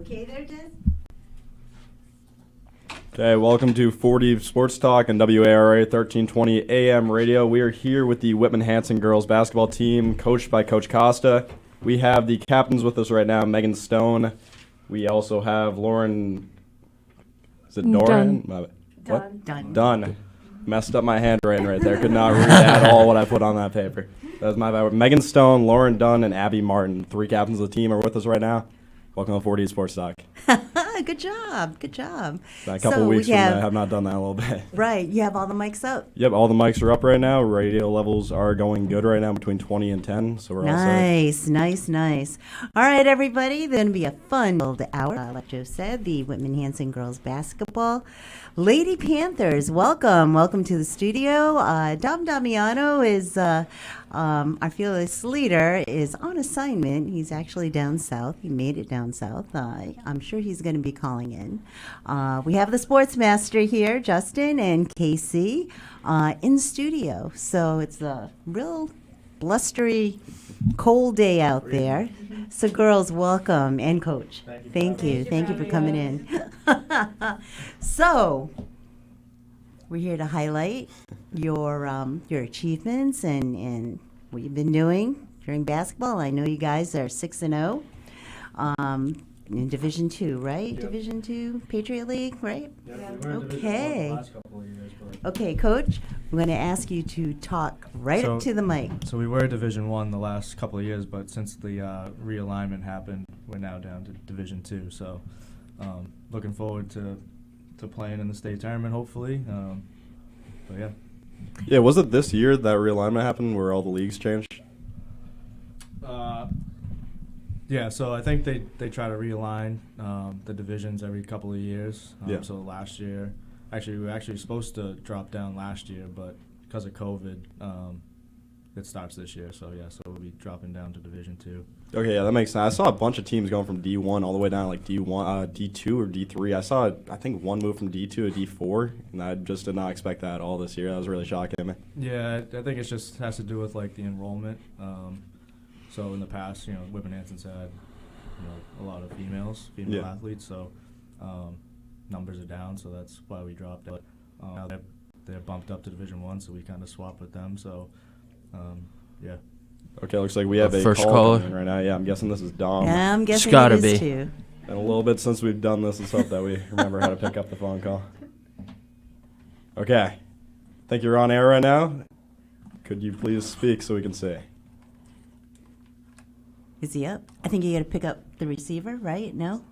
okay there, Des? Okay, welcome to 40 Sports Talk on WARA 1320 AM radio. We are here with the Whitman-Hanson girls basketball team, coached by Coach Costa. We have the captains with us right now, Megan Stone. We also have Lauren. Is it Doran? What? Dunn. Messed up my handwriting right there. Could not read at all what I put on that paper. That was my bad. Megan Stone, Lauren Dunn, and Abby Martin, 3 captains of the team, are with us right now. Welcome to 40 Sports Talk. Good job. Good job. A couple of weeks from now, I have not done that in a little bit. Right. You have all the mics up? Yep, all the mics are up right now. Radio levels are going good right now, between 20 and 10, so we're all set. Nice. All right, everybody. There's going to be a fun hour. Like Joe said, the Whitman-Hanson girls basketball. Lady Panthers, welcome to the studio. Dom Damiano is our fearless leader, is on assignment. He's actually down south. He made it down south. I'm sure he's going to be calling in. We have the sports master here, Justin, and Casey in studio. So it's a real blustery, cold day out there. So girls, welcome, and coach. Thank you for coming in. So we're here to highlight your achievements and what you've been doing during basketball. I know you guys are 6-0 in Division II, right? Yep. Division II Patriot League, right? Yep. Okay. Okay, Coach, I'm going to ask you to talk up to the mic. So we were Division I the last couple of years, but since the realignment happened, we're now down to Division II. So looking forward to playing in the state tournament, hopefully. But yeah. Yeah, was it this year that realignment happened where all the leagues changed? Yeah, so I think they try to realign the divisions every couple of years. So last year, we were actually supposed to drop down last year, but because of COVID, it starts this year. So we'll be dropping down to Division II. Okay, yeah, that makes sense. I saw a bunch of teams going from D1 all the way down to like D1, D2 or D3. I think one moved from D2 to D4, and I just did not expect that at all this year. That was really shocking me. Yeah, I think it just has to do with like the enrollment. So in the past, Whitman-Hanson's had, a lot of female athletes, so numbers are down, so that's why we dropped it. Now they're bumped up to Division I, so we kind of swap with them. So, yeah. Okay, looks like we have a first call caller coming in right now. Yeah, I'm guessing this is Dom. Yeah, I'm guessing gotta it is be. too. And a little bit since we've done this, let's hope that we remember how to pick up the phone call. Okay. I think you're on air right now. Could you please speak so we can see? Is he up? I think you got to pick up the receiver, right? No?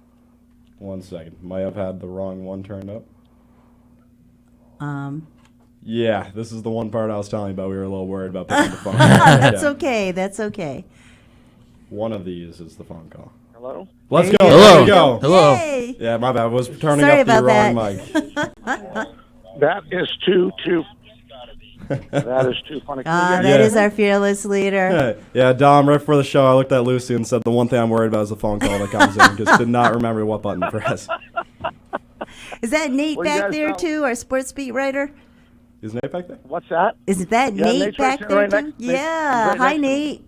1 second. Might have had the wrong one turned up. Yeah, this is the one part I was telling you about. We were a little worried about picking the phone call. That's okay. That's okay. One of these is the phone call. Hello? Let's There go. you There go. we go. Hello. Yay. Yeah, my bad. I was turning Sorry up the about wrong that. mic. That is too that is too funny. That Yeah. is our fearless leader. Yeah, Dom, right before the show, I looked at Lucy and said the one thing I'm worried about is the phone call that comes in. Just did not remember what button to press. Is that Nate What do you back guys there know? too, our sports beat writer? Is Nate back there? What's that? Is that Yeah, Nate Nate's back right there right too? next- Yeah. right Hi, next to me. Nate.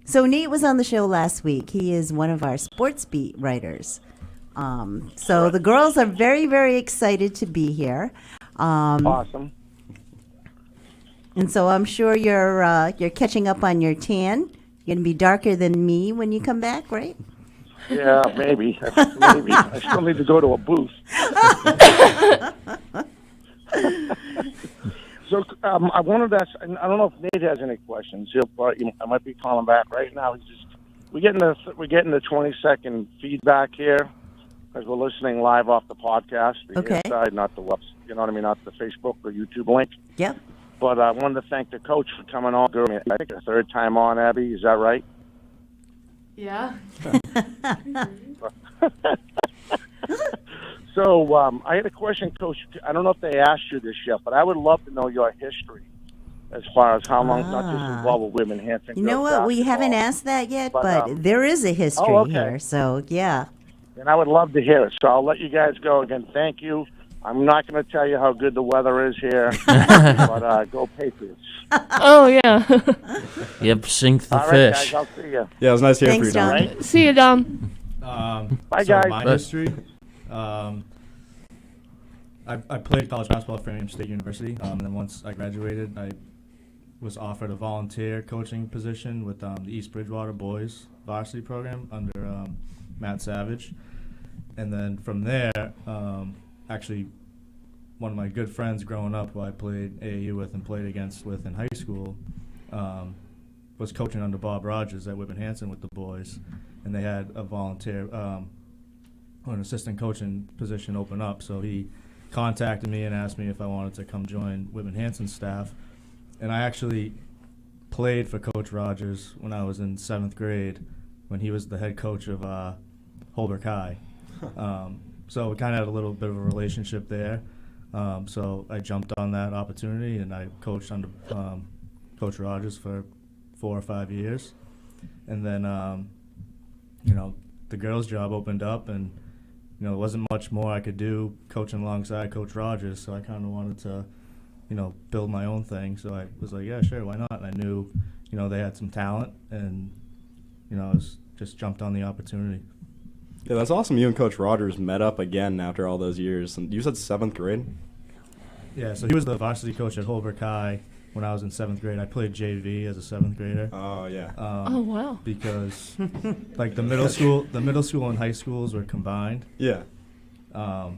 So Nate was on the show last week. He is one of our sports beat writers. So the girls are very, very excited to be here. Awesome. And so I'm sure you're catching up on your tan. You're going to be darker than me when you come back, right? Yeah, maybe. Maybe. I still need to go to a booth. So I wanted to ask, I don't know if Nate has any questions. I might be calling back right now. We're getting the 20-second feedback here because we're listening live off the podcast, the Okay. inside, not the website. You know what I mean? Not the Facebook or YouTube link. Yep. But I wanted to thank the coach for coming on. I think the third time on, Abby. Is that right? Yeah. So I had a question, Coach. I don't know if they asked you this yet, but I would love to know your history as far as how long, not just involved with Whitman-Hanson. You know what? We haven't asked that yet, but there is a history here. So, yeah. And I would love to hear it. So I'll let you guys go again. Thank you. I'm not going to tell you how good the weather is here, but go Patriots. Oh, yeah. Yep, sink the All right, fish. guys, I'll see you. Yeah, it was nice hearing Thanks, from you, Dom. John. See you, Dom. Bye, So guys. my history. I played college basketball at Framingham State University, and then once I graduated, I was offered a volunteer coaching position with the East Bridgewater boys varsity program under Matt Savage. And then from there, actually, one of my good friends growing up who I played AAU with and played against with in high school was coaching under Bob Rogers at Whitman Hanson with the boys. And they had a volunteer, an assistant coaching position open up. So he contacted me and asked me if I wanted to come join Whitman Hanson's staff. And I actually played for Coach Rogers when I was in 7th grade when he was the head coach of Holbrook High. So we kind of had a little bit of a relationship there. So I jumped on that opportunity, and I coached under Coach Rogers for 4 or 5 years. And then, the girls' job opened up, and there wasn't much more I could do coaching alongside Coach Rogers, so I kind of wanted to, build my own thing. So I was like, yeah, sure, why not? And I knew, they had some talent, and, I was just jumped on the opportunity. Yeah, that's awesome. You and Coach Rogers met up again after all those years. And you said 7th grade? Yeah, so he was the varsity coach at Holbrook High when I was in 7th grade. I played JV as a 7th grader. Oh, yeah. Oh, wow. Because, like, the middle school and high schools were combined. Yeah. So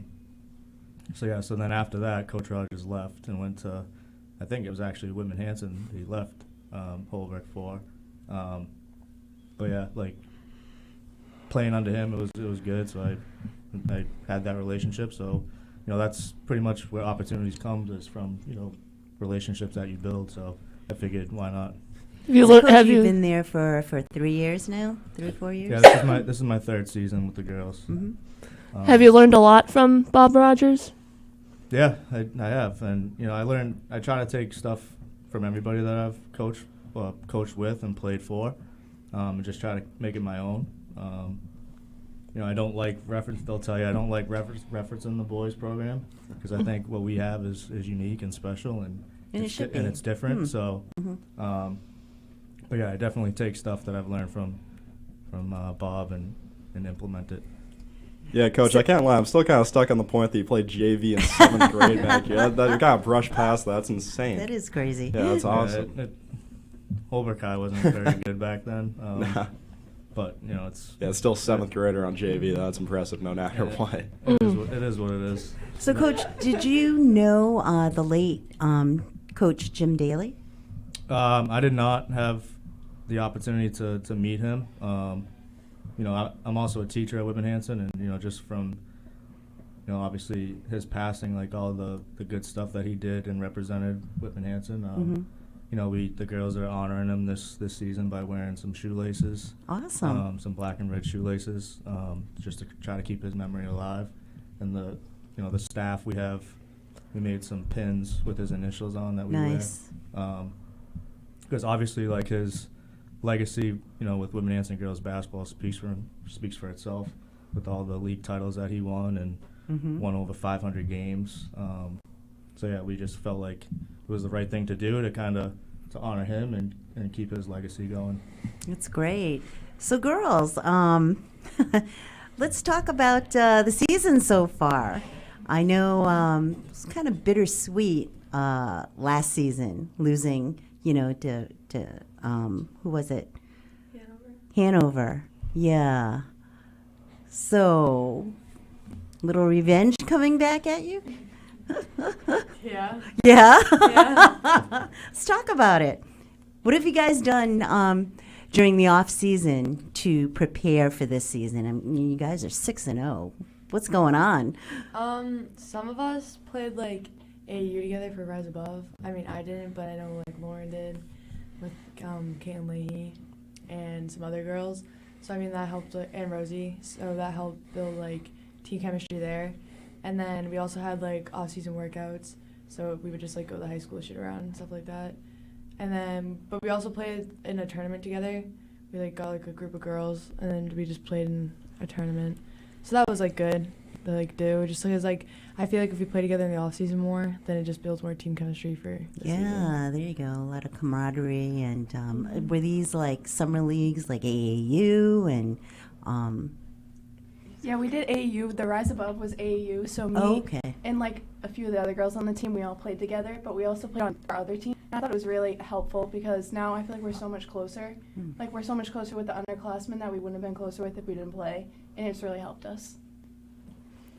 then after that, Coach Rogers left and went to, I think it was actually Whitman Hanson he left Holbrook for. But yeah, like, playing under him, it was good. So I had that relationship. So, that's pretty much where opportunities come, is from, relationships that you build. So I figured, why not? Coach, you've been there for 3 years now, 3 or 4 years. Yeah, this is my 3rd season with the girls. Mm-hmm. Have you learned a lot from Bob Rogers? Yeah, I have, and I try to take stuff from everybody that I've coached with and played for, and just try to make it my own. I don't like reference. They'll tell you I don't like referencing the boys program, because I think what we have is unique and special, and it's different. Mm-hmm. So, but yeah, I definitely take stuff that I've learned from Bob and implement it. Yeah, Coach, I can't lie. I'm still kind of stuck on the point that you played JV in 7th grade back here. You kind of brushed past that. That's insane. That is crazy. Yeah, that's awesome. Holbrook High wasn't very good back then. Nah. But, it's... Yeah, it's still 7th grader on JV. That's impressive no matter what. It is what it is. So, Coach, did you know the late Coach Jim Daly? I did not have the opportunity to meet him. I'm also a teacher at Whitman Hanson, and, just from, obviously his passing, like all the good stuff that he did and represented Whitman Hanson, the girls are honoring him this season by wearing some shoelaces. Awesome. Some black and red shoelaces, just to try to keep his memory alive. And the staff we made some pins with his initials on that we wear. Because obviously, like, his legacy, with Whitman Hanson girls basketball speaks for itself, with all the league titles that he won and won over 500 games. So yeah, we just felt like it was the right thing to do to honor him and keep his legacy going. That's great. So, girls, let's talk about the season so far. I know it's kind of bittersweet last season, losing, to who was it? Hanover. Yeah. So, little revenge coming back at you? Yeah. Yeah? Yeah. Let's talk about it. What have you guys done during the off season to prepare for this season? I mean, you guys are 6-0. What's going on? Some of us played like AAU together for Rise Above. I mean, I didn't, but I know like Lauren did with Caitlin Leahy and some other girls. So I mean that helped, and Rosie. So that helped build like team chemistry there. And then we also had like off-season workouts, so we would just like go to the high school, shoot around and stuff like that. And then, but we also played in a tournament together. We like got like a group of girls, and then we just played in a tournament. So that was like good to like do, just because like I feel like if we play together in the off-season more, then it just builds more team chemistry for the season. There you go. A lot of camaraderie. And were these like summer leagues, like AAU and Yeah, we did AAU. The Rise Above was AAU, so me Okay. and like a few of the other girls on the team, we all played together, but we also played on our other team. I thought it was really helpful because now I feel like we're so much closer. Like we're so much closer with the underclassmen that we wouldn't have been closer with if we didn't play, and it's really helped us.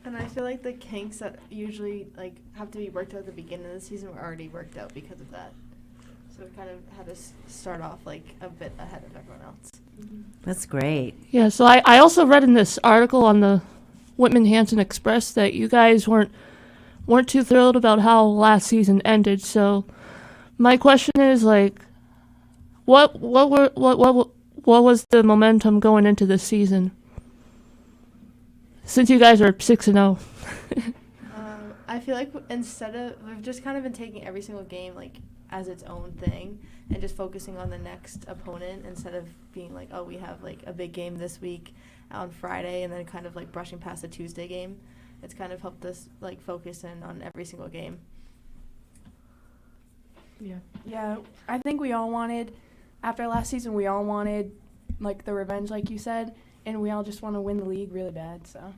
And I feel like the kinks that usually like have to be worked out at the beginning of the season were already worked out because of that. So we kind of had to start off like a bit ahead of everyone else. That's great. Yeah, so I also read in this article on the Whitman Hanson Express that you guys weren't too thrilled about how last season ended. So my question is like, what was the momentum going into this season? Since you guys are 6-0. I feel like we've just kind of been taking every single game like as its own thing and just focusing on the next opponent instead of being like, oh, we have like a big game this week on Friday and then kind of like brushing past the Tuesday game. It's kind of helped us like focus in on every single game. Yeah, I think we all wanted, after last season, we all wanted like the revenge, like you said, and we all just want to win the league really bad, so.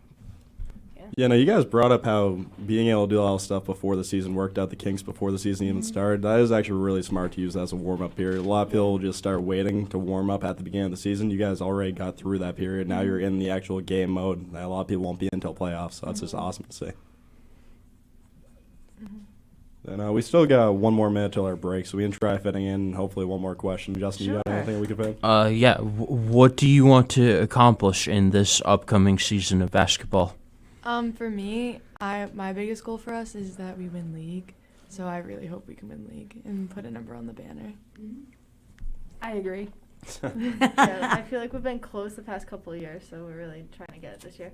Yeah, no, you guys brought up how being able to do all this stuff before the season worked out the kinks before the season even started. That is actually really smart to use as a warm-up period. A lot of people just start waiting to warm up at the beginning of the season. You guys already got through that period. Now you're in the actual game mode. A lot of people won't be in until playoffs, so that's just awesome to see. And we still got 1 more minute till our break, so we can try fitting in hopefully one more question. Justin, you got anything we could fit? Yeah. What do you want to accomplish in this upcoming season of basketball? For me, my biggest goal for us is that we win league. So I really hope we can win league and put a number on the banner. I agree. Yeah, I feel like we've been close the past couple of years, so we're really trying to get it this year.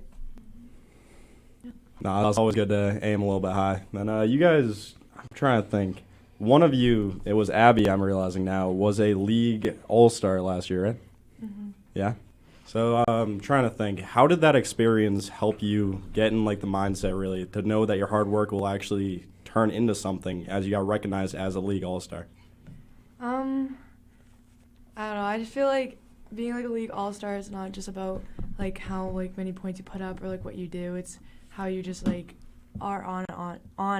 No, it's always good to aim a little bit high. And you guys, I'm trying to think. One of you, it was Abby, I'm realizing now, was a league all-star last year, right? Yeah? So I'm trying to think, how did that experience help you get in like the mindset really to know that your hard work will actually turn into something as you got recognized as a league all-star? I don't know. I just feel like being like a league all-star is not just about like how like many points you put up or like what you do. It's how you just like are on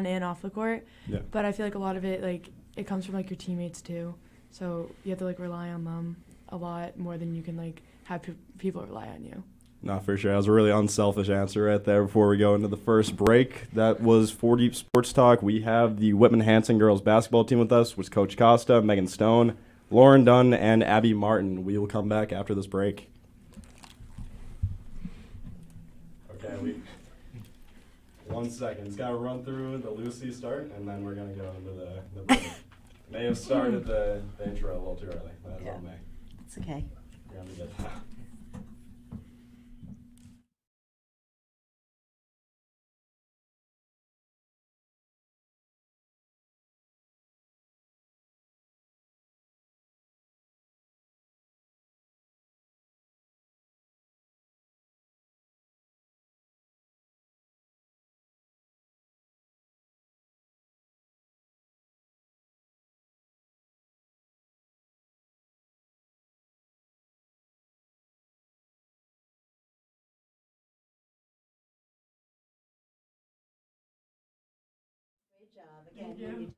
and off the court. Yeah. But I feel like a lot of it like it comes from like your teammates too. So you have to like rely on them a lot more than you can like have people rely on you. No, for sure. That was a really unselfish answer right there before we go into the first break. That was 4 Deep Sports Talk. We have the Whitman Hanson girls basketball team with us, with Coach Costa, Megan Stone, Lauren Dunn, and Abby Martin. We will come back after this break. Okay, 1 second. It's got to run through the Lucy start, and then we're going to go into the break. May have started the intro a little too early. That's on me. It's okay. We're going to get that. Great job. Again,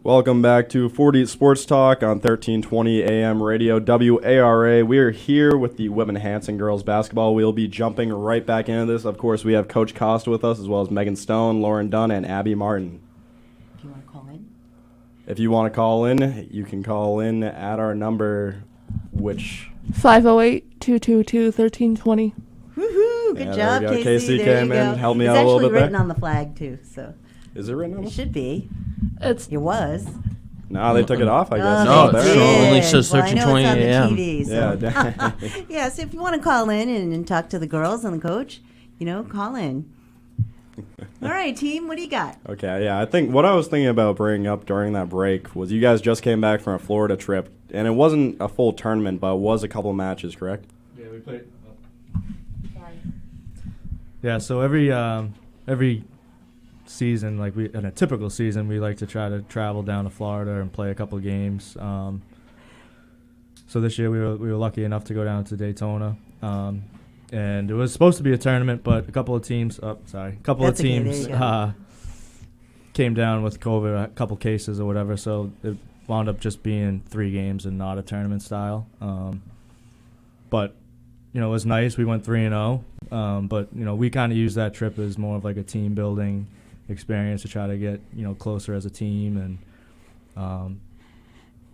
Welcome back to 40 Sports Talk on 1320 AM Radio WARA. We are here with the Whitman Hanson girls basketball. We'll be jumping right back into this. Of course, we have Coach Costa with us, as well as Megan Stone, Lauren Dunn, and Abby Martin. If you want to call in. If you want to call in, you can call in at our number, which 508-222-1320. Woohoo! Good job, there we go. Casey. Casey There came you in, go. helped me It's out a little actually bit written there. on the flag too, so Is it written on it it? should be. It's It was. No, they took it off, I guess. No, they it did. only says Well, I know it's 1320 on the AM. TV, so. Yeah, so if you want to call in and talk to the girls and the coach, call in. All right, team, what do you got? Okay, yeah, I think what I was thinking about bringing up during that break was you guys just came back from a Florida trip, and it wasn't a full tournament, but it was a couple matches, correct? Yeah, we played. Sorry. Yeah, so every season, like in a typical season, we like to try to travel down to Florida and play a couple So this year we were lucky enough to go down to Daytona, and it was supposed to be a tournament, but a couple of teams That's okay, there you go. came down with COVID, a couple cases or whatever, so it wound up just being 3 games and not a tournament style. But it was nice. We went 3-0, but we kind of used that trip as more of like a team building experience to try to get closer as a team, and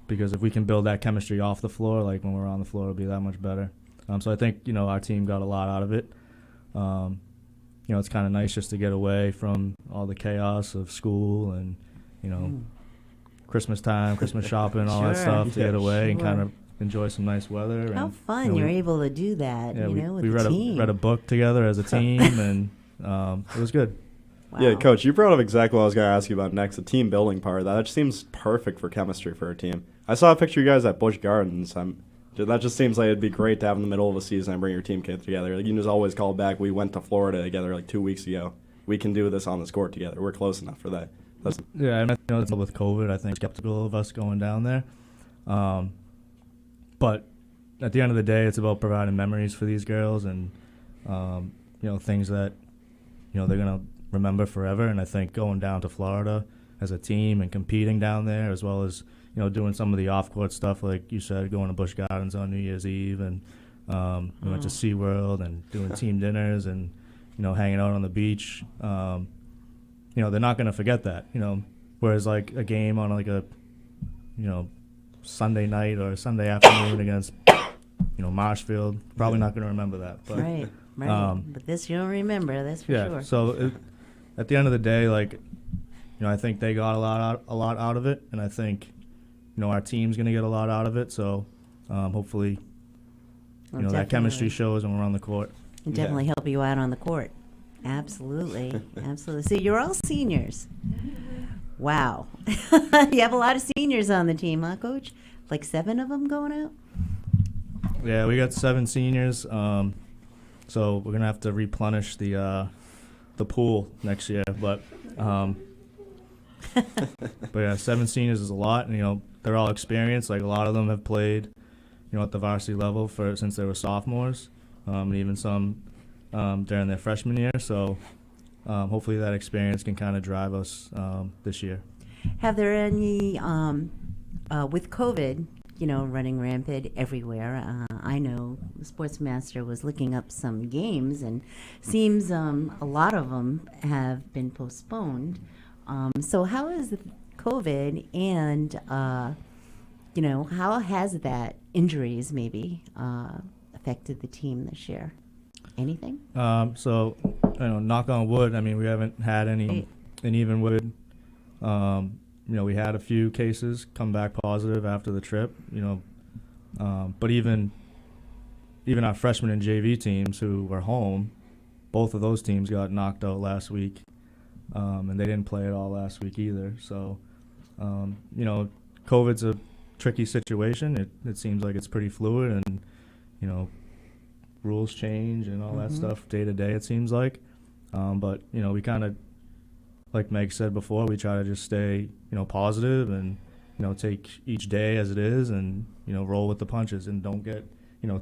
because if we can build that chemistry off the floor, like when we're on the floor, it'll be that much better. So I think our team got a lot out of it. It's kind of nice just to get away from all the chaos of school and Christmas time, Christmas shopping, all that Sure. stuff, to get away and Sure. kind of enjoy some nice weather. How and, fun you're able to do that, yeah, with we the read team. read a book together as a team, and it was good. Wow. Yeah, Coach, you brought up exactly what I was going to ask you about next, the team building part of that. That just seems perfect for chemistry for a team. I saw a picture of you guys at Busch Gardens. That just seems like it'd be great to have in the middle of the season and bring your team kids together. Like, you can just always call back, we went to Florida together like 2 weeks ago. We can do this on the court together. We're close enough for that. Yeah, and it's with COVID, I think skeptical of us going down there. But at the end of the day, it's about providing memories for these girls and things that they're gonna remember forever. And I think going down to Florida as a team and competing down there, as well as doing some of the off-court stuff, like you said, going to Busch Gardens on New Year's Eve, and we went to SeaWorld and doing team dinners and hanging out on the beach. They're not going to forget that. Whereas like a game on like a Sunday night or Sunday afternoon against Marshfield, probably not going to remember that. But, Right. But this you'll remember, that's for yeah. sure. So at the end of the day, like I think they got a lot out of it, and I think our team's going to get a lot out of it. So hopefully Well, that chemistry definitely. shows when we're on the court. And definitely help you out on the court. Absolutely. Absolutely. So you're all seniors. Wow. You have a lot of seniors on the team, huh, Coach? Like 7 of them going out? Yeah, we got 7 seniors. So we're gonna have to replenish the pool next year. But yeah, 7 seniors is a lot, and they're all experienced. Like a lot of them have played, at the varsity level since they were sophomores, and even some during their freshman year. So hopefully that experience can kind of drive us this year. Have there any, with COVID, running rampant everywhere, I know the sports master was looking up some games, and seems a lot of them have been postponed. So how is COVID, and, how has that injuries maybe affected the team this year? Anything? So, knock on wood, I mean, we haven't had any, Right. and even with, we had a few cases come back positive after the trip, but even our freshman and JV teams who were home, both of those teams got knocked out last week, and they didn't play at all last week either. So, COVID's a tricky situation. It seems like it's pretty fluid, and, rules change and all that stuff day to day, it seems like. But, we kind of, like Meg said before, we try to just stay, positive and, take each day as it is and, roll with the punches and don't get,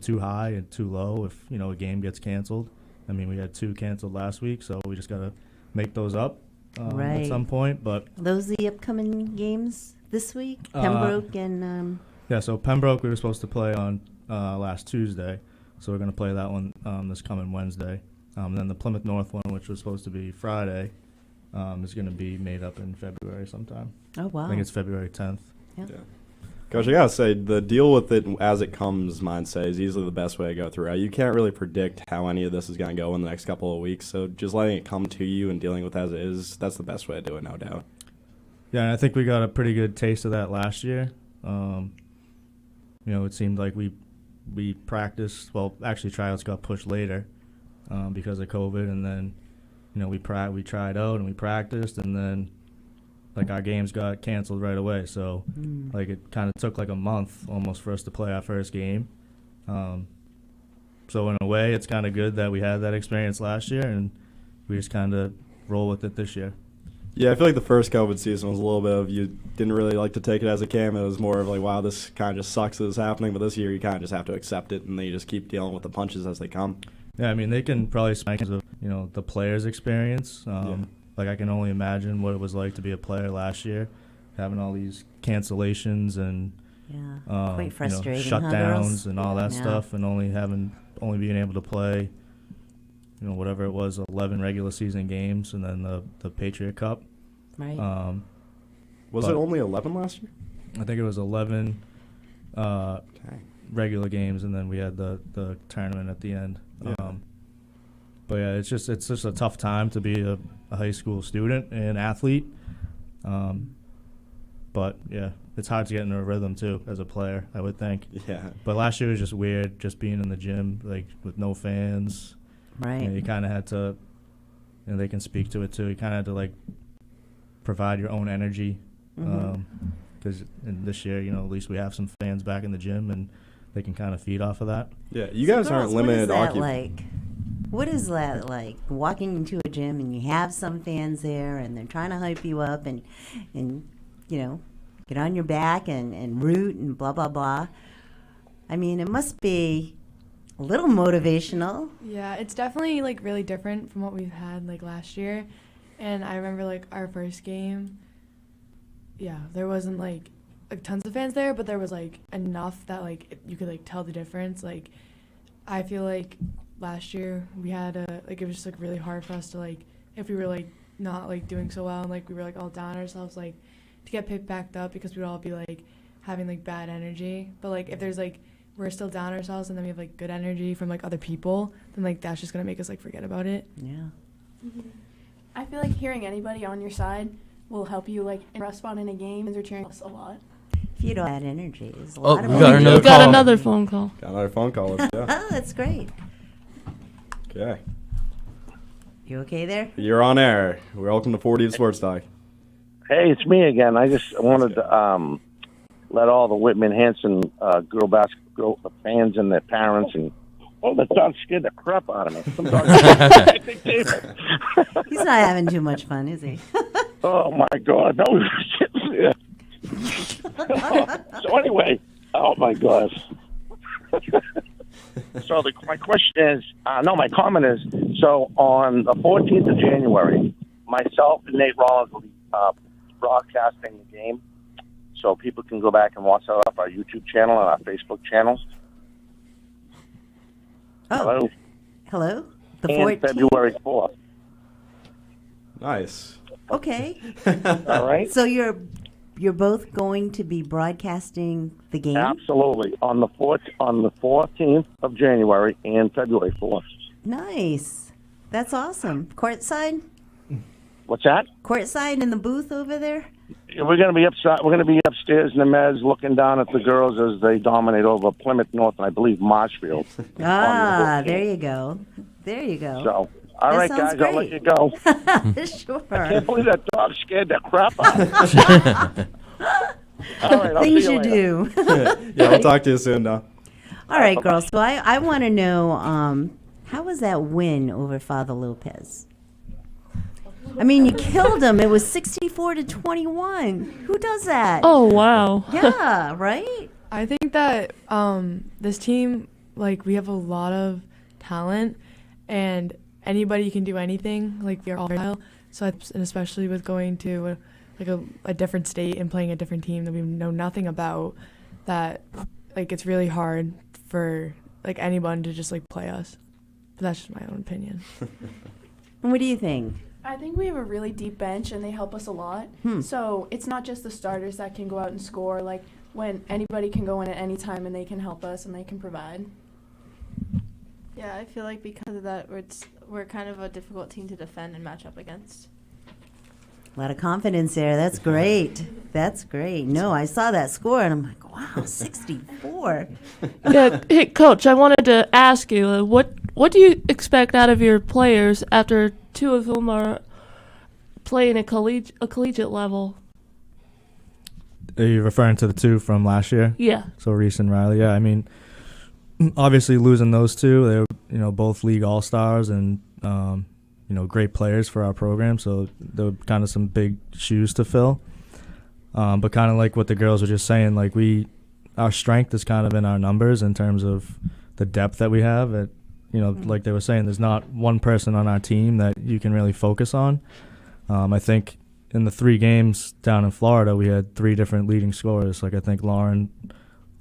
too high and too low if, a game gets canceled. I mean, we had 2 canceled last week, so we just got to make those up at some point. But those are the upcoming games this week? Pembroke and... Yeah, so Pembroke we were supposed to play on last Tuesday, so we're going to play that one this coming Wednesday. Then the Plymouth North one, which was supposed to be Friday, is going to be made up in February sometime. Oh, wow. I think it's February 10th. Yeah. Coach, I gotta say, the deal with it as it comes mindset is easily the best way to go through. You can't really predict how any of this is going to go in the next couple of weeks, so just letting it come to you and dealing with it as it is, that's the best way to do it, no doubt. Yeah, and I think we got a pretty good taste of that last year. It seemed like we practiced. Well, actually, tryouts got pushed later because of COVID, and then we tried out and we practiced, and then our games got canceled right away. So it kind of took a month almost for us to play our first game. So in a way, it's kind of good that we had that experience last year, and we just kind of roll with it this year. Yeah, I feel like the first COVID season was a little bit of you didn't really like to take it as it came. It was more of like, wow, this kind of just sucks that it's happening. But this year, you kind of just have to accept it, and then you just keep dealing with the punches as they come. Yeah, I mean, they can probably speak of the players' experience. I can only imagine what it was like to be a player last year, having all these cancellations and quite frustrating, shutdowns and all that stuff, and only being able to play, whatever it was, 11 regular season games, and then the Patriot Cup. Right. Was it only 11 last year? I think it was 11 regular games, and then we had the tournament at the end. Yeah. But yeah, it's just a tough time to be a high school student and athlete. But yeah, it's hard to get into a rhythm too as a player, I would think. Yeah. But last year was just weird, just being in the gym with no fans. Right. You kind of had to, they can speak to it too. You kind of had to provide your own energy. Because this year, at least we have some fans back in the gym, and they can kind of feed off of that. Yeah, you guys aren't limited. What is that like? Walking into a gym and you have some fans there, and they're trying to hype you up and get on your back and root and blah blah blah. I mean, it must be a little motivational. Yeah, it's definitely really different from what we've had last year. And I remember our first game. Yeah, there wasn't tons of fans there, but there was enough that you could tell the difference. I feel last year we had it was just really hard for us to if we were not doing so well, and we were all down ourselves to get picked back up, because we'd all be having bad energy. But if there's we're still down ourselves, and then we have good energy from other people, then that's just gonna make us forget about it. Yeah. Mm-hmm. I feel hearing anybody on your side will help you in a spot in a game, and they're cheering us a lot. If you don't have energy, there's a Oh, lot of we got energy. another Got call. another phone call. Got another phone call. Yeah. Oh, that's great. Okay. You okay there? You're on air. Welcome to 40 Sports Talk. Hey, it's me again. I just wanted to let all the Whitman Hanson girl basketball fans and their parents and the dog scared the crap out of me. Some dog He's not having too much fun, is he? Oh my God! No. So anyway, oh my gosh. So my question is, my comment is, so on the 14th of January, myself and Nate Rollins will be broadcasting the game, so people can go back and watch that off our YouTube channel and our Facebook channel. Oh. Hello? The and 14th? February 4th. Nice. Okay. All right? So you're both going to be broadcasting the game? Absolutely. On the 14th of January and February 4th. Nice. That's awesome. Courtside? What's that? Courtside in the booth over there? We're going to be upside. We're going to be upstairs in the mezz, looking down at the girls as they dominate over Plymouth North and I believe Marshfield. There you go. There you go. So, all right, guys, great. I'll let you go. Sure. I can't believe that dog scared the crap out of me. All right, I'll Things see you later. do. Yeah, we'll talk to you soon, now. All right, girls. So I want to know, how was that win over Father Lopez? I mean, you killed him. It was 64-21. Who does that? Oh, wow. Yeah, right? I think that this team, we have a lot of talent, and anybody can do anything. We're all versatile. So and especially with going to a different state and playing a different team that we know nothing about, that like it's really hard for like anyone to just like play us. But that's just my own opinion. What do you think? I think we have a really deep bench and they help us a lot. So it's not just the starters that can go out and score. Like when anybody can go in at any time and they can help us and they can provide. Yeah, I feel like because of that, we're kind of a difficult team to defend and match up against. A lot of confidence there. That's great. That's great. No, I saw that score and I'm like, wow, 64. Yeah, hey, Coach, I wanted to ask you, what do you expect out of your players after two of them are playing a collegiate level? Are you referring to the two from last year? Yeah. So Reese and Riley. Yeah, I mean, obviously losing those two, they're both league all-stars and great players for our program. So they're kind of some big shoes to fill. But kind of like what the girls were just saying, like our strength is kind of in our numbers in terms of the depth that we have. Like they were saying, there's not one person on our team that you can really focus on. I think in the 3 games down in Florida, we had 3 different leading scorers. Like I think Lauren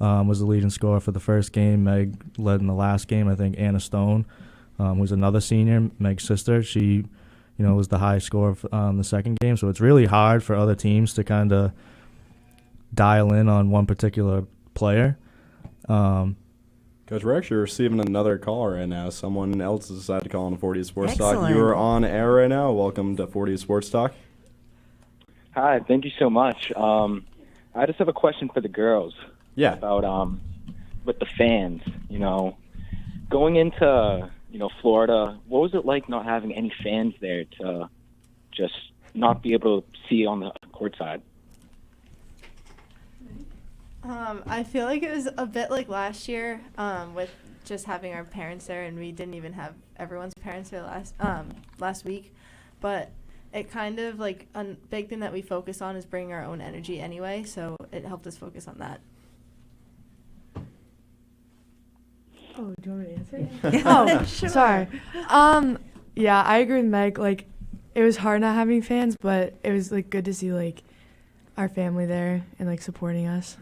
was the leading scorer for the first game. Meg led in the last game. I think Anna Stone was another senior, Meg's sister. She, was the high scorer the second game. So it's really hard for other teams to kind of dial in on one particular player. Coach, we're actually receiving another call right now. Someone else has decided to call on 40 Sports Talk. Excellent. You are on air right now. Welcome to 40 Sports Talk. Hi, thank you so much. I just have a question for the girls. Yeah. About with the fans. Going into Florida, what was it like not having any fans there to just not be able to see on the court side? I feel like it was a bit like last year with just having our parents there, and we didn't even have everyone's parents there last week. But it kind of like a big thing that we focus on is bringing our own energy anyway, so it helped us focus on that. Oh, do you want me to answer? Oh, Sure. sorry. Yeah, I agree with Meg. Like, it was hard not having fans, but it was like good to see like our family there and like supporting us.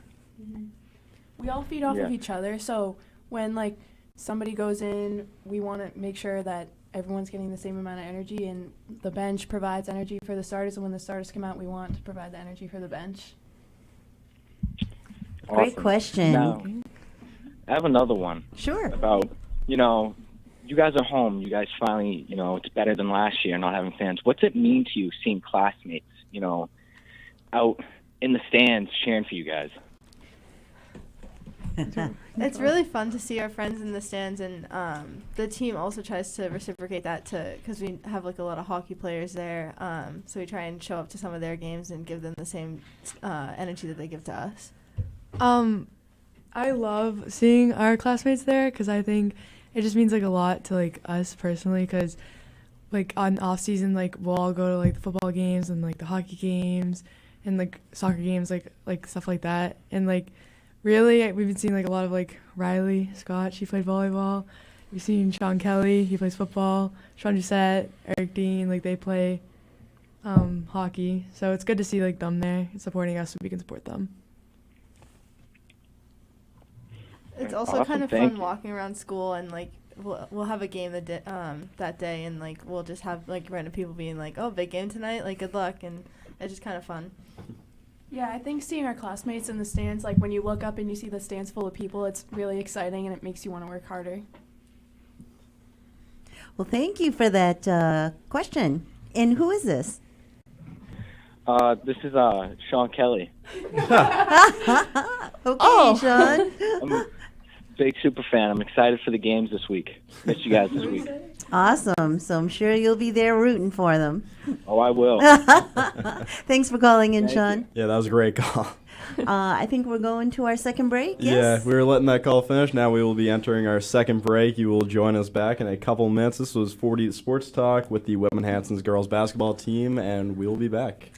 We all feed off of each other, so when like somebody goes in, we want to make sure that everyone's getting the same amount of energy, and the bench provides energy for the starters, and when the starters come out, we want to provide the energy for the bench. Great Awesome. question. Now, I have another one. Sure. About, you guys are home. You guys finally, it's better than last year not having fans. What's it mean to you seeing classmates, out in the stands cheering for you guys? It's really fun to see our friends in the stands, and the team also tries to reciprocate that because we have like a lot of hockey players there, so we try and show up to some of their games and give them the same energy that they give to us. I love seeing our classmates there because I think it just means like a lot to like us personally, because like on off season, like we'll all go to like the football games and like the hockey games and like soccer games, like stuff like that. And like really we've been seeing like a lot of like Riley Scott, she played volleyball. We've seen Sean Kelly, he plays football. Sean Doucette, Eric Dean, like they play hockey. So it's good to see like them there supporting us so we can support them. It's also Awesome, kind of thank fun you. walking around school, and like we'll have a game that day, and like we'll just have like random people being like, "Oh, big game tonight! Like good luck!" And it's just kind of fun. Yeah, I think seeing our classmates in the stands, like when you look up and you see the stands full of people, it's really exciting and it makes you want to work harder. Well, thank you for that question. And who is this? This is Sean Kelly. Okay, Sean. I'm a big super fan. I'm excited for the games this week. Miss you guys this week. Awesome. So I'm sure you'll be there rooting for them. Oh, I will. Thanks for calling in, Thank Sean. Yeah, that was a great call. I think we're going to our second break. Yeah, Yes? we were letting that call finish. Now we will be entering our second break. You will join us back in a couple minutes. This was 40 Sports Talk with the Whitman Hanson's girls basketball team, and we'll be back.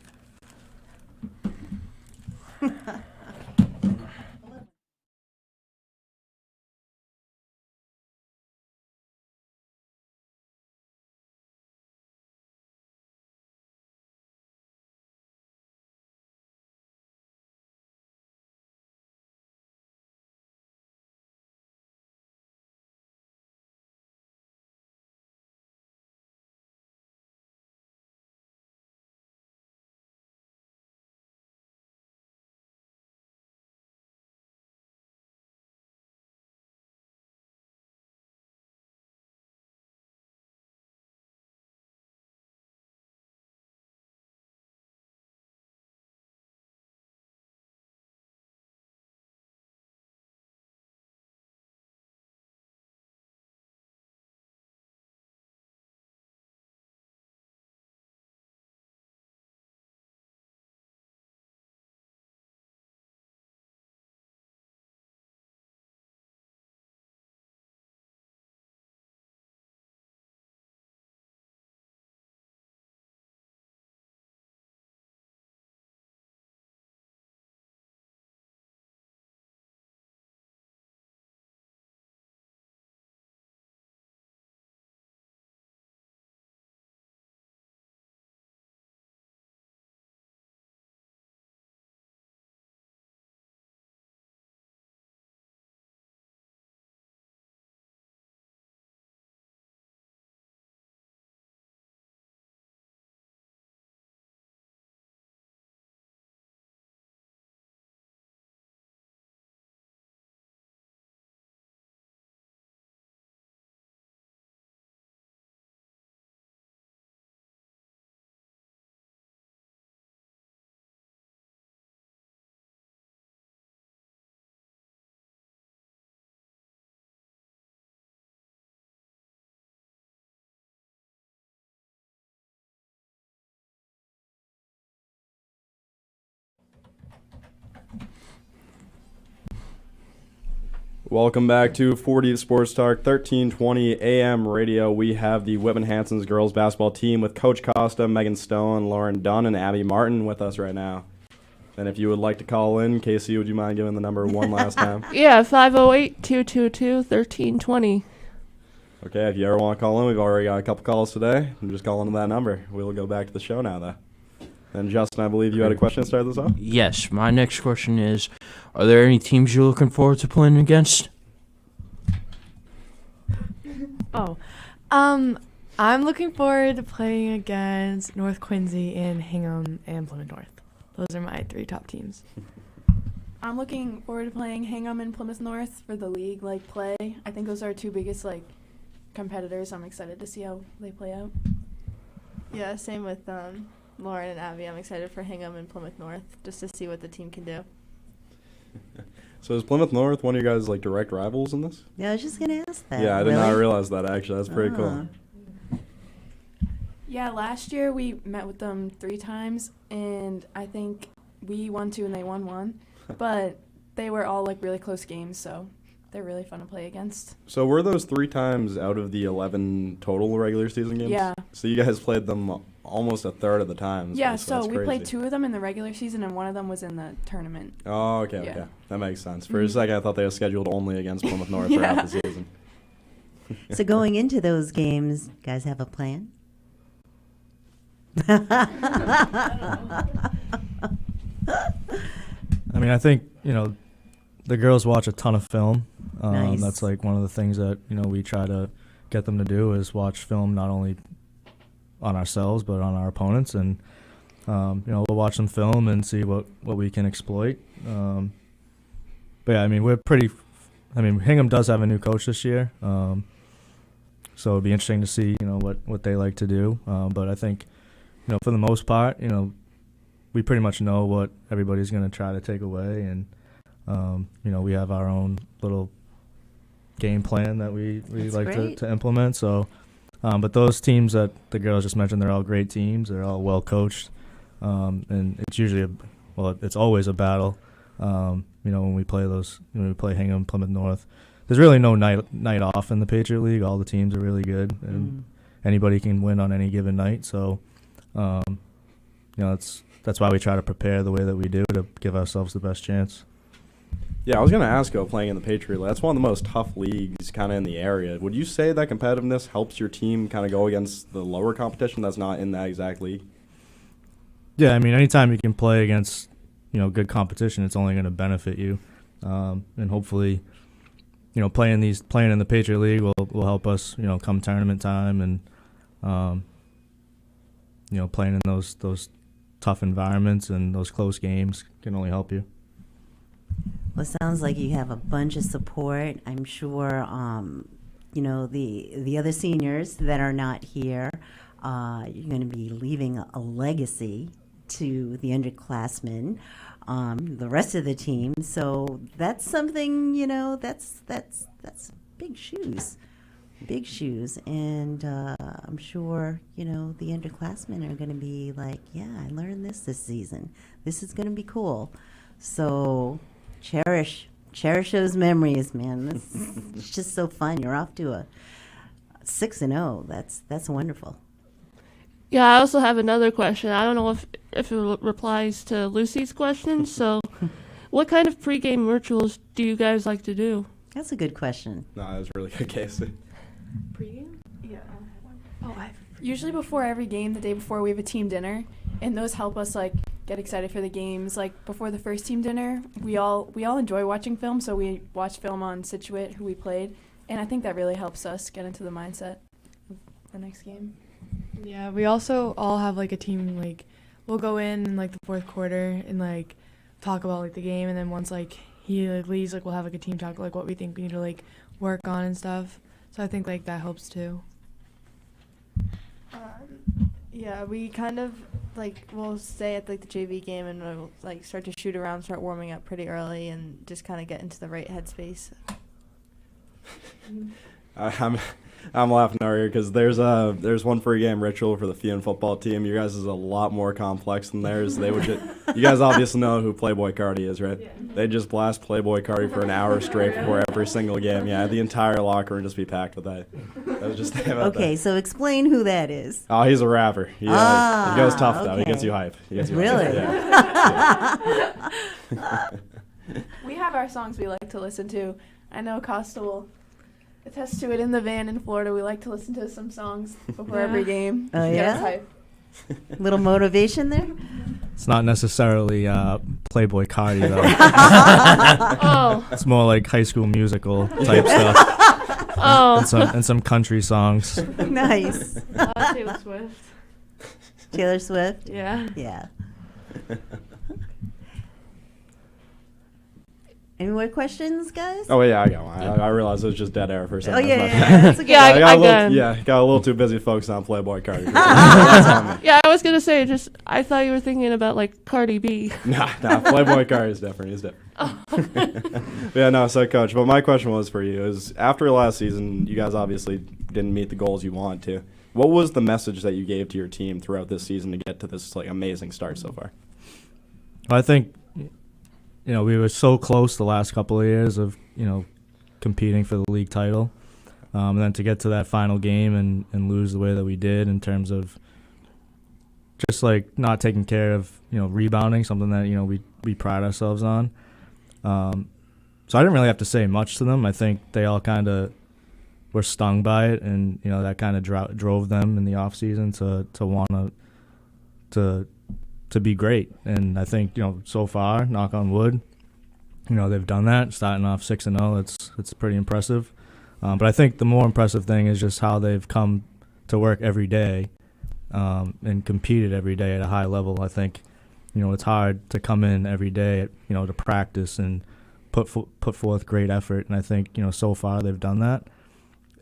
Welcome back to 40 Sports Talk 1320 AM radio. We have the Whitman Hanson's girls basketball team with Coach Costa, Megan Stone, Lauren Dunn, and Abby Martin with us right now. And if you would like to call in, Casey, would you mind giving the number one last time? Yeah, 508-222-1320. Okay, if you ever want to call in, we've already got a couple calls today. Just call into that number. We'll go back to the show now, though. And Justin, I believe you had a question to start this off? Yes, my next question is, are there any teams you're looking forward to playing against? I'm looking forward to playing against North Quincy and Hingham and Plymouth North. Those are my 3 top teams. I'm looking forward to playing Hingham and Plymouth North for the league play. I think those are our 2 biggest competitors. I'm excited to see how they play out. Yeah, same with Lauren and Abby. I'm excited for Hingham and Plymouth North just to see what the team can do. So is Plymouth North one of your guys' direct rivals in this? Yeah, I was just going to ask that. Yeah, I did Really? not realize that, actually. That's pretty cool. Yeah, last year we met with them 3 times, and I think we won 2 and they won 1. But they were all really close games, so they're really fun to play against. So were those 3 times out of the 11 total regular season games? Yeah. So you guys played them almost a third of the time. Yeah, that's so we crazy. played 2 of them in the regular season, and 1 of them was in the tournament. Oh, okay, Yeah. okay. That makes sense. For a second, I thought they were scheduled only against Plymouth North throughout the season. So going into those games, guys have a plan? I mean, I think, the girls watch a ton of film. Nice. That's one of the things that, we try to get them to do is watch film not only on ourselves but on our opponents. And, we'll watch them film and see what we can exploit. But, yeah, I mean, Hingham does have a new coach this year. So it'll be interesting to see, what they like to do. But I think, for the most part, we pretty much know what everybody's going to try to take away. And, we have our own little game plan that we like to implement. So, but those teams that the girls just mentioned, they're all great teams. They're all well coached. And it's usually, it's always a battle. When we play Hingham, Plymouth North, there's really no night off in the Patriot League. All the teams are really good, and anybody can win on any given night. So, that's why we try to prepare the way that we do to give ourselves the best chance. Yeah, I was going to ask about playing in the Patriot League. That's one of the most tough leagues kind of in the area. Would you say that competitiveness helps your team kind of go against the lower competition that's not in that exact league? Yeah, I mean, anytime you can play against, good competition, it's only going to benefit you. And hopefully, playing in the Patriot League will help us, come tournament time, and playing in those tough environments and those close games can only help you. Well, it sounds like you have a bunch of support. I'm sure, the other seniors that are not here, you're going to be leaving a legacy to the underclassmen, the rest of the team. So that's something, that's big shoes. Big shoes. And I'm sure, the underclassmen are going to be like, yeah, I learned this season. This is going to be cool. So cherish those memories, man. It's just so fun. You're off to a 6-0. That's wonderful. Yeah, I also have another question. I don't know if it replies to Lucy's question. So, what kind of pregame rituals do you guys like to do? That's a good question. No, that was a really good, Casey. Pregame? Yeah. Usually before every game, the day before, we have a team dinner, and those help us get excited for the games. Before the first team dinner, we all enjoy watching film, so we watch film on Situate, who we played, and I think that really helps us get into the mindset of the next game. Yeah, we also all have a team, we'll go in the fourth quarter and talk about the game, and then once he leaves, we'll have a team talk what we think we need to work on and stuff. So I think that helps too. Yeah, we kind of we'll stay at the JV game and we'll start to shoot around, start warming up pretty early, and just kind of get into the right headspace. I'm laughing over here because there's one free game ritual for the Fian football team. You guys is a lot more complex than theirs. They would you guys obviously know who Playboy Cardi is, right? Yeah. They just blast Playboy Cardi for an hour straight before every single game. Yeah, the entire locker room just be packed with that. That was just okay. So explain who that is. Oh, he's a rapper. He goes tough though. He gets you hype. Really? Yeah. We have our songs we like to listen to. I know Costa will attest to it. In the van in Florida, we like to listen to some songs before every game. Oh, Get yeah? us hype. Little motivation there? It's not necessarily Playboy Cardi, though. Oh. It's more like High School Musical type stuff. Oh. And some country songs. Nice. Taylor Swift. Taylor Swift? Yeah. Yeah. Any more questions, guys? Oh yeah, I got one. I realized it was just dead air for a second. Oh yeah. That's okay. Yeah, got a little too busy focused on Playboy Cardi. Yeah, I was gonna say I thought you were thinking about like Cardi B. Nah, Playboy Cardi is different. He's different. Yeah, no. So, Coach, but my question was for you: is after last season, you guys obviously didn't meet the goals you wanted to. What was the message that you gave to your team throughout this season to get to this like amazing start so far? I think, we were so close the last couple of years of, competing for the league title. And then to get to that final game and lose the way that we did in terms of just like not taking care of, rebounding, something that, we pride ourselves on. So I didn't really have to say much to them. I think they all kind of were stung by it, and, that kind of drove them in the off season to want to be great. And I think, so far, knock on wood, they've done that, starting off 6-0. It's pretty impressive. But I think the more impressive thing is just how they've come to work every day and competed every day at a high level. I think, it's hard to come in every day, to practice and put forth great effort. And I think, so far they've done that.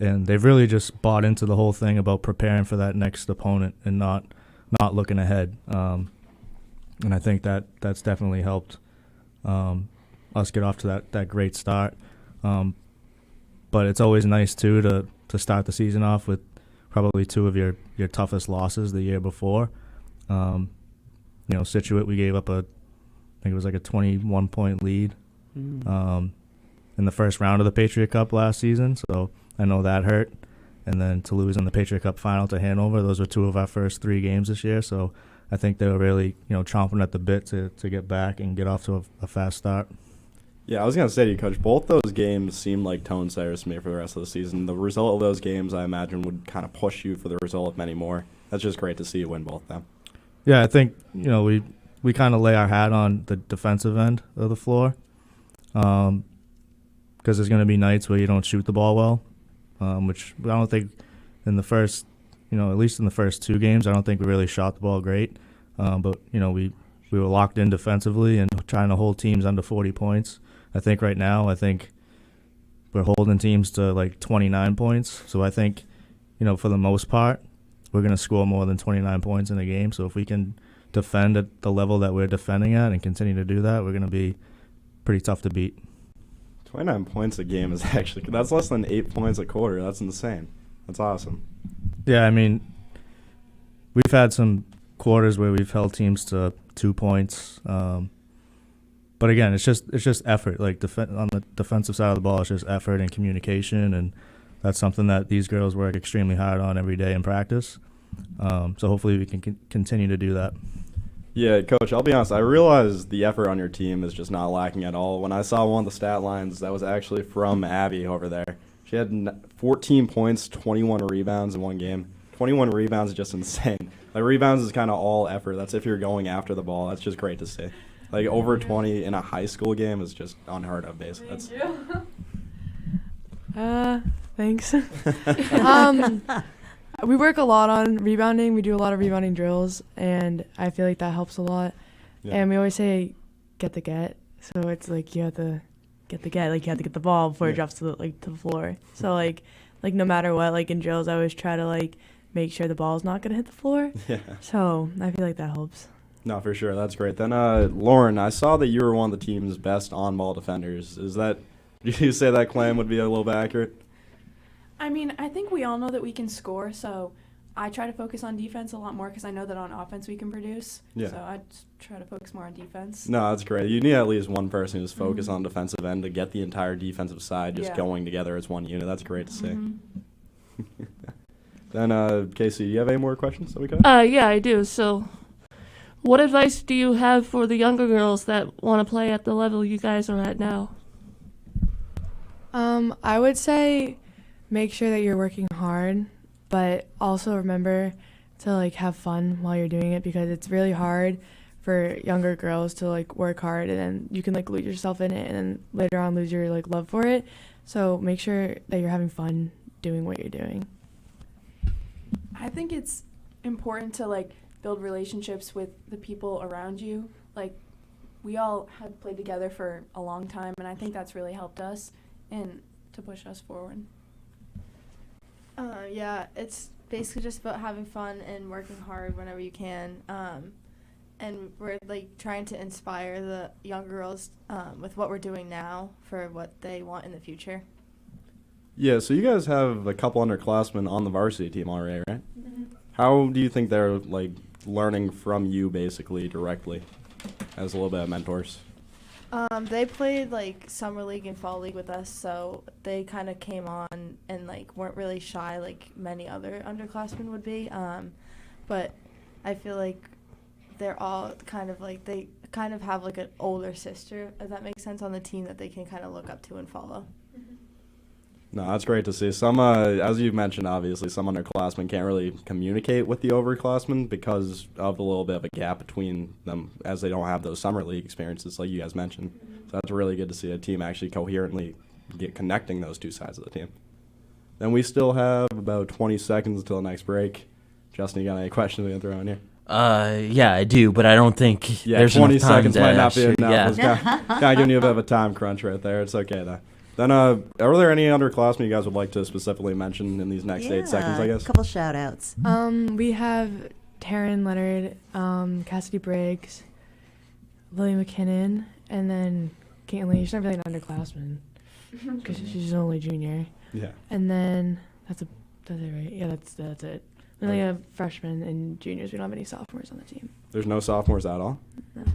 And they've really just bought into the whole thing about preparing for that next opponent and not looking ahead. And I think that's definitely helped us get off to that great start. But it's always nice, too, to start the season off with probably two of your toughest losses the year before. Situate, we gave up I think it was like a 21-point lead in the first round of the Patriot Cup last season. So I know that hurt. And then to lose in the Patriot Cup final to Hanover, those were two of our first 3 games this year. So I think they were really, chomping at the bit to get back and get off to a fast start. Yeah, I was going to say to you, Coach, both those games seemed like tone setters to me for the rest of the season. The result of those games, I imagine, would kind of push you for the result of many more. That's just great to see you win both of them. Yeah, I think, we kind of lay our hat on the defensive end of the floor because there's going to be nights where you don't shoot the ball well, which I don't think in the first, at least in the first 2 games, I don't think we really shot the ball great. But, we were locked in defensively and trying to hold teams under 40 points. I think right now, we're holding teams to like 29 points. So I think, for the most part, we're going to score more than 29 points in a game. So if we can defend at the level that we're defending at and continue to do that, we're going to be pretty tough to beat. 29 points a game is that's less than 8 points a quarter. That's insane. That's awesome. Yeah, we've had some quarters where we've held teams to 2 points. But again, it's just effort. Like on the defensive side of the ball, it's just effort and communication, and that's something that these girls work extremely hard on every day in practice. So hopefully we can continue to do that. Yeah, Coach, I'll be honest. I realize the effort on your team is just not lacking at all. When I saw one of the stat lines, that was actually from Abby over there. She had 14 points, 21 rebounds in one game. 21 rebounds is just insane. Like, rebounds is kind of all effort. That's if you're going after the ball. That's just great to see. Like, over 20 in a high school game is just unheard of, basically. Thanks. We work a lot on rebounding. We do a lot of rebounding drills, and I feel like that helps a lot. Yeah. And we always say, get the get. So it's like you have to get the get. Like, you have to get the ball before it drops to the floor. So, like no matter what, like in drills, I always try to, make sure the ball's not going to hit the floor. Yeah. So I feel like that helps. No, for sure. That's great. Then, Lauren, I saw that you were one of the team's best on-ball defenders. Did you say that claim would be a little bit accurate? I mean, I think we all know that we can score, so I try to focus on defense a lot more because I know that on offense we can produce. Yeah. So I just try to focus more on defense. No, that's great. You need at least one person who's focused on defensive end to get the entire defensive side just going together as one unit. That's great to see. Then, Casey, do you have any more questions that we could? Yeah, I do. So, what advice do you have for the younger girls that want to play at the level you guys are at now? I would say make sure that you're working hard, but also remember to like have fun while you're doing it, because it's really hard for younger girls to like work hard and then you can like lose yourself in it and then later on lose your like love for it. So make sure that you're having fun doing what you're doing. I think it's important to like build relationships with the people around you. Like, we all have played together for a long time, and I think that's really helped us and to push us forward. Yeah, it's basically just about having fun and working hard whenever you can. And we're like trying to inspire the young girls with what we're doing now for what they want in the future. Yeah, so you guys have a couple underclassmen on the varsity team already, right? How do you think they're like learning from you basically directly as a little bit of mentors? They played like summer league and fall league with us, so they kind of came on and like weren't really shy like many other underclassmen would be. But I feel like they're all kind of like they kind of have like an older sister, if that makes sense, on the team that they can kind of look up to and follow. No, that's great to see. Some, as you've mentioned, obviously, some underclassmen can't really communicate with the overclassmen because of the little bit of a gap between them, as they don't have those summer league experiences like you guys mentioned. So that's really good to see a team actually coherently get connecting those two sides of the team. Then we still have about 20 seconds until the next break. Justin, you got any questions we can throw in here? Yeah, I do, but I don't think there's 20 enough time seconds to might not be ask you. enough. Yeah. Kind of giving you a bit of a time crunch right there. It's okay, though. Then, are there any underclassmen you guys would like to specifically mention in these next 8 seconds, I guess? A couple shout-outs. We have Taryn Leonard, Cassidy Briggs, Lily McKinnon, and then Caitlin. She's not really an underclassman because she's only a junior. Yeah. And then that's it, right? Yeah, that's it. Then we have freshmen and juniors. We don't have any sophomores on the team. There's no sophomores at all?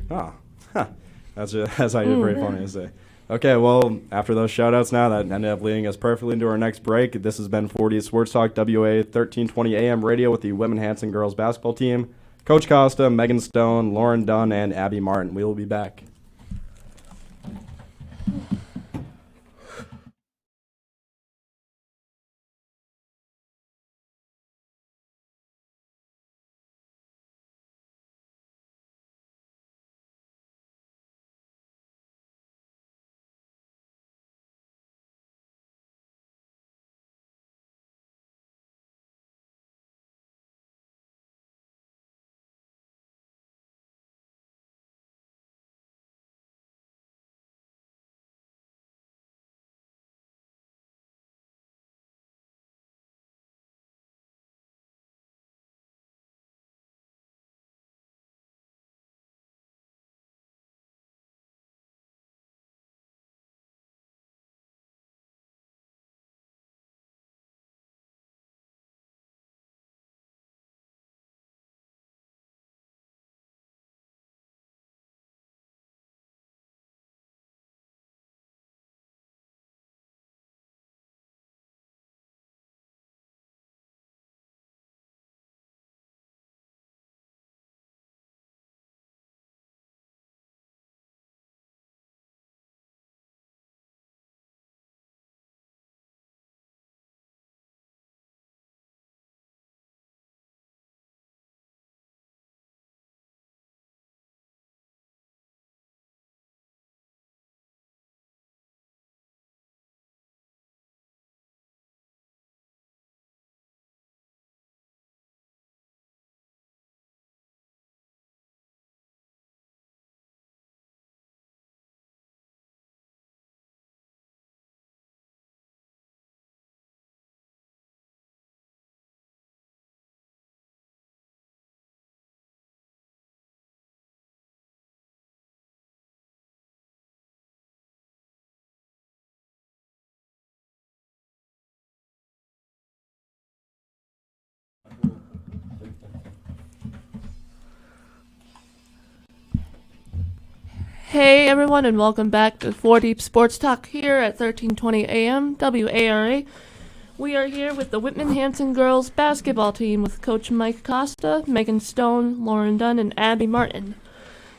No. Oh, that's actually pretty funny to say. Okay, well, after those shout-outs now, that ended up leading us perfectly into our next break. This has been 40 Sports Talk WA 1320 AM radio with the Women Hanson girls basketball team. Coach Costa, Megan Stone, Lauren Dunn, and Abby Martin. We will be back. Hey everyone, and welcome back to 4 Deep Sports Talk here at 1320 AM WARA. We are here with the Whitman Hanson girls basketball team with Coach Mike Costa, Megan Stone, Lauren Dunn, and Abby Martin.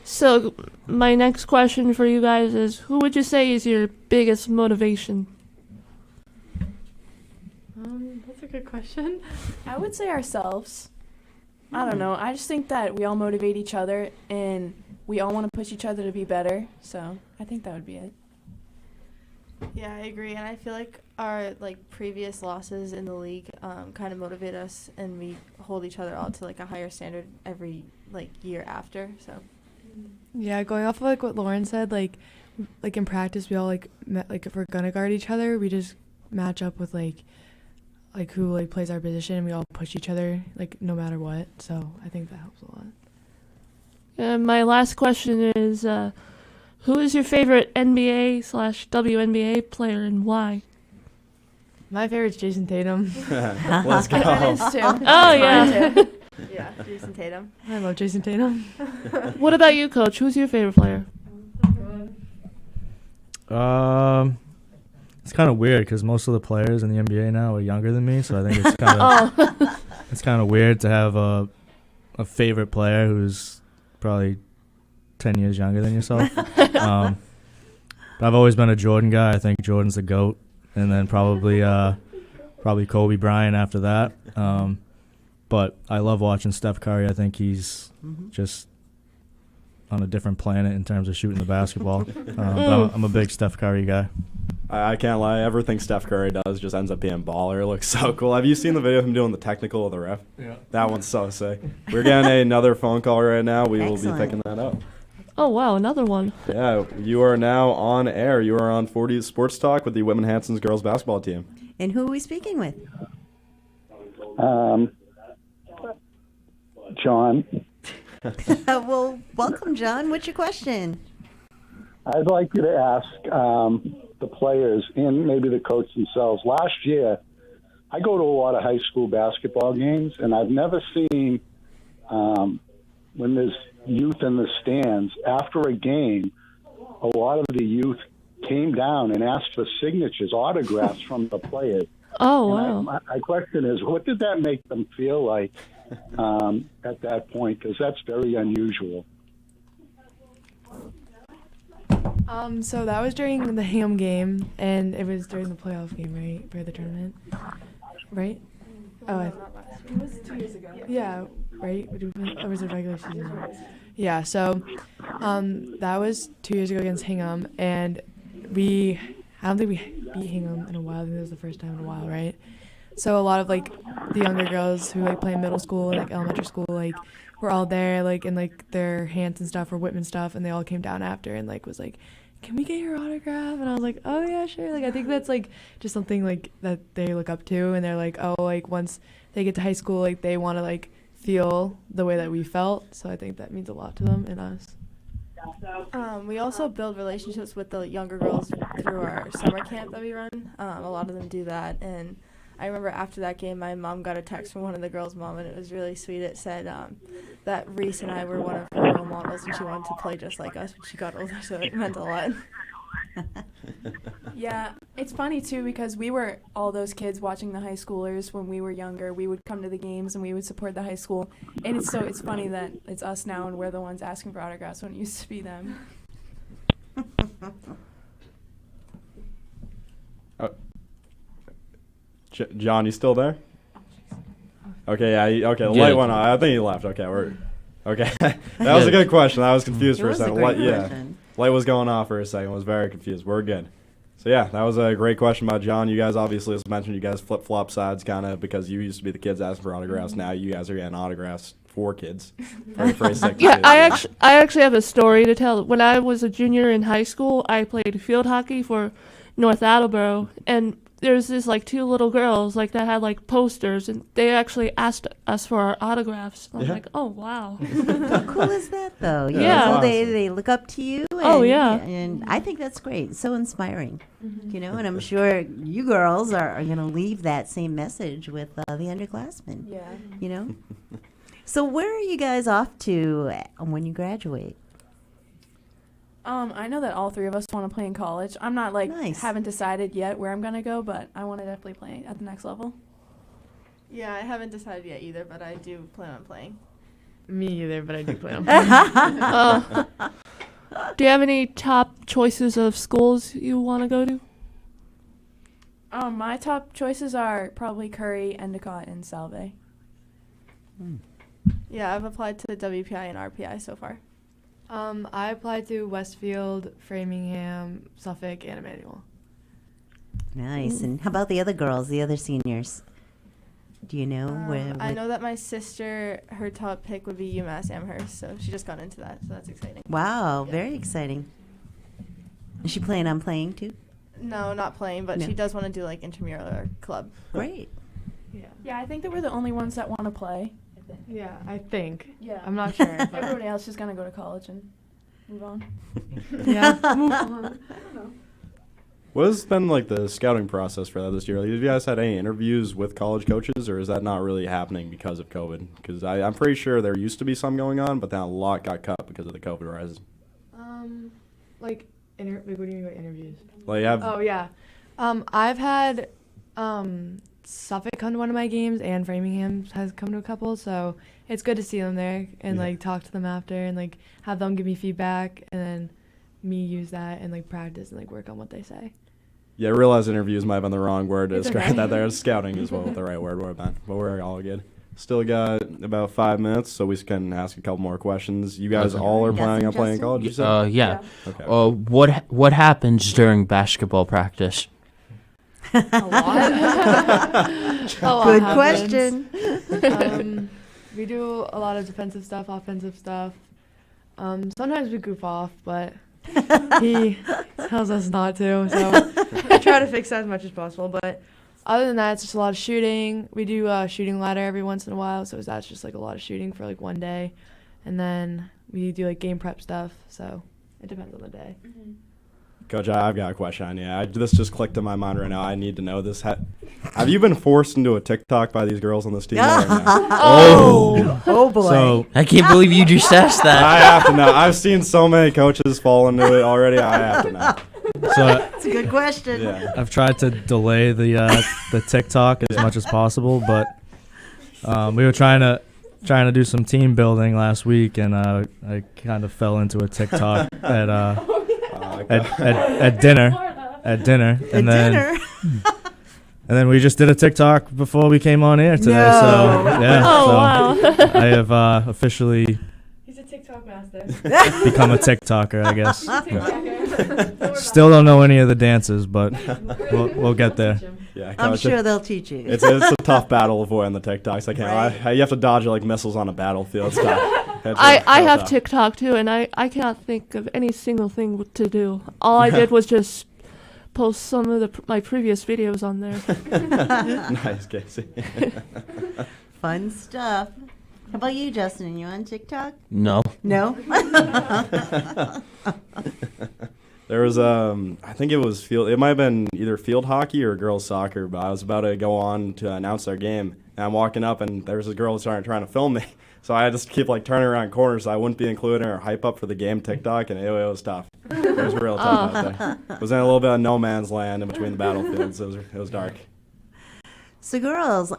So my next question for you guys is, who would you say is your biggest motivation? That's a good question. I would say ourselves. I don't know. I just think that we all motivate each other and we all want to push each other to be better. So I think that would be it. Yeah, I agree, and I feel like our previous losses in the league kind of motivate us, and we hold each other out to a higher standard every year after. So. Yeah, going off of what Lauren said, in practice we all if we're gonna guard each other, we just match up with who plays our position, and we all push each other no matter what. So I think that helps a lot. And my last question is, who is your favorite NBA/WNBA player and why? My favorite's Jason Tatum. Let's go. Mine is too. Oh, yeah. Yeah, Jason Tatum. I love Jason Tatum. What about you, Coach? Who's your favorite player? It's kind of weird because most of the players in the NBA now are younger than me, so I think it's kind of it's kind of weird to have a favorite player who's probably 10 years younger than yourself. But I've always been a Jordan guy. I think Jordan's the GOAT, and then probably Kobe Bryant after that. But I love watching Steph Curry. I think he's just on a different planet in terms of shooting the basketball. But I'm a big Steph Curry guy. I can't lie. Everything Steph Curry does just ends up being baller. It looks so cool. Have you seen the video of him doing the technical with the ref? Yeah. That one's so sick. We're getting another phone call right now. We will be Excellent. picking that up. Oh, wow, another one. Yeah, you are now on air. You are on 40 Sports Talk with the Whitman Hanson's girls basketball team. And who are we speaking with? John. Well, welcome, John. What's your question? I'd like you to ask the players and maybe the coach themselves. Last year, I go to a lot of high school basketball games, and I've never seen when there's youth in the stands, after a game, a lot of the youth came down and asked for signatures, autographs from the players. Oh, wow. My question is, what did that make them feel like at that point? Because that's very unusual. So that was during the Hingham game, and it was during the playoff game, right, for the tournament, right? Oh, It was 2 years ago. yeah, right? Or was it regular season? Yeah, so that was 2 years ago against Hingham, and I don't think we beat Hingham in a while. I think it was the first time in a while, right? So a lot of the younger girls who play in middle school, elementary school, were all there, in their hands and stuff, or Whitman stuff, and they all came down after and was can we get your autograph? And I was like, oh yeah, sure. I think that's just something that they look up to, and they're once they get to high school, they want to feel the way that we felt. So I think that means a lot to them and us. We also build relationships with the younger girls through our summer camp that we run. A lot of them do that, and I remember after that game, my mom got a text from one of the girls' mom, and it was really sweet. It said that Reese and I were one of her role models, and she wanted to play just like us when she got older, so it meant a lot. Yeah, it's funny too because we were all those kids watching the high schoolers when we were younger. We would come to the games and we would support the high school, and it's funny that it's us now and we're the ones asking for autographs when it used to be them. John, you still there? Okay, yeah. The light went on. I think he left. Okay, that was a good question. I was confused for a second. Light was going off for a second. I was very confused. We're good. So yeah, that was a great question about John. You guys obviously, as mentioned, you guys flip-flop sides kind of because you used to be the kids asking for autographs. Now you guys are getting autographs for kids. Yeah, I actually have a story to tell. When I was a junior in high school, I played field hockey for North Attleboro, and there's this two little girls that had posters, and they actually asked us for our autographs. I was like, oh wow. How cool is that though? Yeah. So they look up to you. And, Oh, yeah. And I think that's great. So inspiring. And I'm sure you girls are going to leave that same message with the underclassmen. Yeah. So where are you guys off to when you graduate? I know that all three of us want to play in college. I'm not Nice. haven't decided yet where I'm gonna go, but I want to definitely play at the next level. Yeah, I haven't decided yet either, but I do plan on playing. Me either, but I do plan on Do you have any top choices of schools you want to go to? My top choices are probably Curry, Endicott, and Salve. Yeah, I've applied to the WPI and RPI so far. I applied to Westfield, Framingham, Suffolk, and Emmanuel. Nice. And how about the other girls, the other seniors? Do you know where? I know that my sister, her top pick would be UMass Amherst, so she just got into that, so that's exciting. Wow, very exciting. Is she planning on playing too? No, not playing, but No. she does want to do like intramural or club. Great. Yeah, I think that we're the only ones that want to play. Yeah, I think. Yeah. I'm not sure. But Everybody else is gonna go to college and move on. yeah, move on. What has been like the scouting process for that this year? Like, have you guys had any interviews with college coaches, or is that not really happening because of COVID? Because I'm pretty sure there used to be some going on, but then a lot got cut because of the COVID rise. Like, what do you mean by interviews? Like, you have Oh yeah, I've had Suffolk come to one of my games, and Framingham has come to a couple, so it's good to see them there and Yeah. like talk to them after and like have them give me feedback and then me use that and like practice and like work on what they say. Yeah, I realize interviews might have been the wrong word to It's describe okay. that there. Scouting is what the right word would have been. But we're all good. Still got about 5 minutes, so we can ask a couple more questions. You guys Okay. all are Yes, planning on and playing Justin? college, you said? Yeah. Okay. What happens during basketball practice? A lot Good happens. question. We do a lot of defensive stuff, offensive stuff. Sometimes we goof off, but he tells us not to, so I try to fix that as much as possible. But other than that, it's just a lot of shooting. We do shooting ladder every once in a while, so that's just like a lot of shooting for like one day. And then we do like game prep stuff, so it depends on the day. Coach, I've got a question on you. This just clicked in my mind right now. I need to know this. Have you been forced into a TikTok by these girls on this team? Or no? Oh boy. So I can't believe you just asked that. I have to know. I've seen so many coaches fall into it already. I have to know. So That's a good question. Yeah. I've tried to delay the TikTok as much as possible, but we were trying to do some team building last week, and I kind of fell into a TikTok at dinner, and then we just did a TikTok before we came on air today. No. So yeah, Oh, so wow. I have officially He's a TikTok master. become a TikToker, I guess. Still don't know any of the dances, but we'll get there. Yeah, I'm Coach, sure they'll teach you. it's a tough battle avoiding the TikToks. I can't. Right. You have to dodge like missiles on a battlefield. It's tough. I have TikTok too, and I cannot think of any single thing to do. All I did was just post some of my previous videos on there. Nice, Casey. Fun stuff. How about you, Justin? You on TikTok? No. No. There was I think it was it might have been either field hockey or girls soccer, but I was about to go on to announce their game, and I'm walking up, and there was a girl trying to film me, so I just keep like turning around corners so I wouldn't be included in her hype up for the game TikTok, and it was tough. It was real tough out there. It was in a little bit of no man's land in between the battlefields. It was dark. So, girls,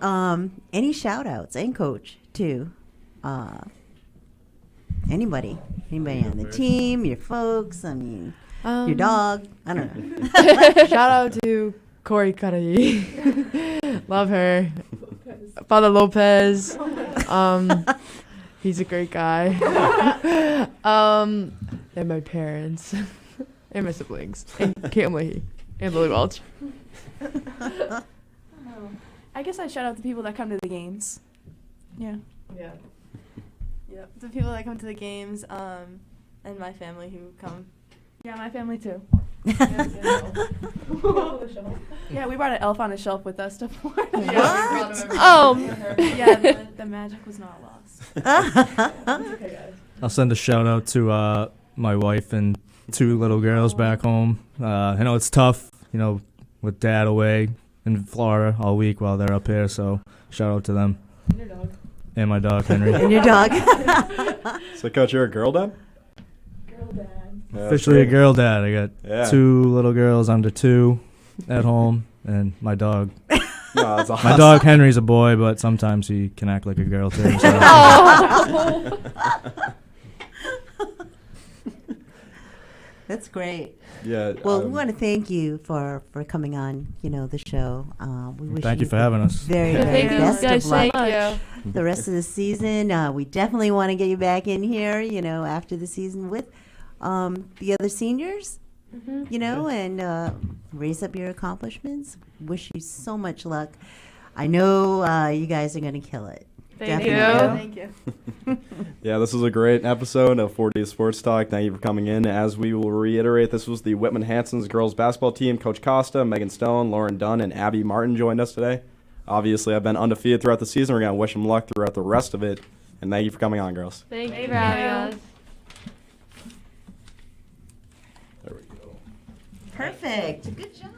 any shout outs and coach to anybody on the team, your folks, I mean, your dog, I don't know. Shout out to Corey Cudahy. Love her. Father Lopez. He's a great guy. And my parents. And my siblings. And Caitlin Leahy. And Lily Welch. I guess I shout out the people that come to the games. Yeah. Yeah. Yep, the people that come to the games, and my family who come. Yeah, my family too. Yeah, we brought an elf on a shelf with us to Florida. Yeah, the magic was not lost. I'll send a shout out to my wife and 2 little girls back home. I know it's tough, with dad away in Florida all week while they're up here. So shout out to them. And your dog. And my dog Henry. And your dog. So, Coach, you're a girl dad? Girl dad. officially a great. girl dad. I got Yeah. 2 little girls under 2 at home, and my dog. No, that's awesome. My dog Henry's a boy, but sometimes he can act like a girl too. So. Oh. That's great. Yeah. Well, we want to thank you for coming on, the show. We wish Thank you for having us. Very, Yeah, very thank you best guys of so luck much. the rest of the season. We definitely want to get you back in here, after the season with the other seniors, and raise up your accomplishments. Wish you so much luck. I know you guys are going to kill it. Thank Definitely. you. Thank you. Yeah, this was a great episode of 40 Sports Talk. Thank you for coming in. As we will reiterate, this was the Whitman Hanson's girls basketball team. Coach Costa, Megan Stone, Lauren Dunn, and Abby Martin joined us today. Obviously, I've been undefeated throughout the season. We're going to wish them luck throughout the rest of it. And thank you for coming on, girls. Thank you for having us. There we go. Perfect. Good job.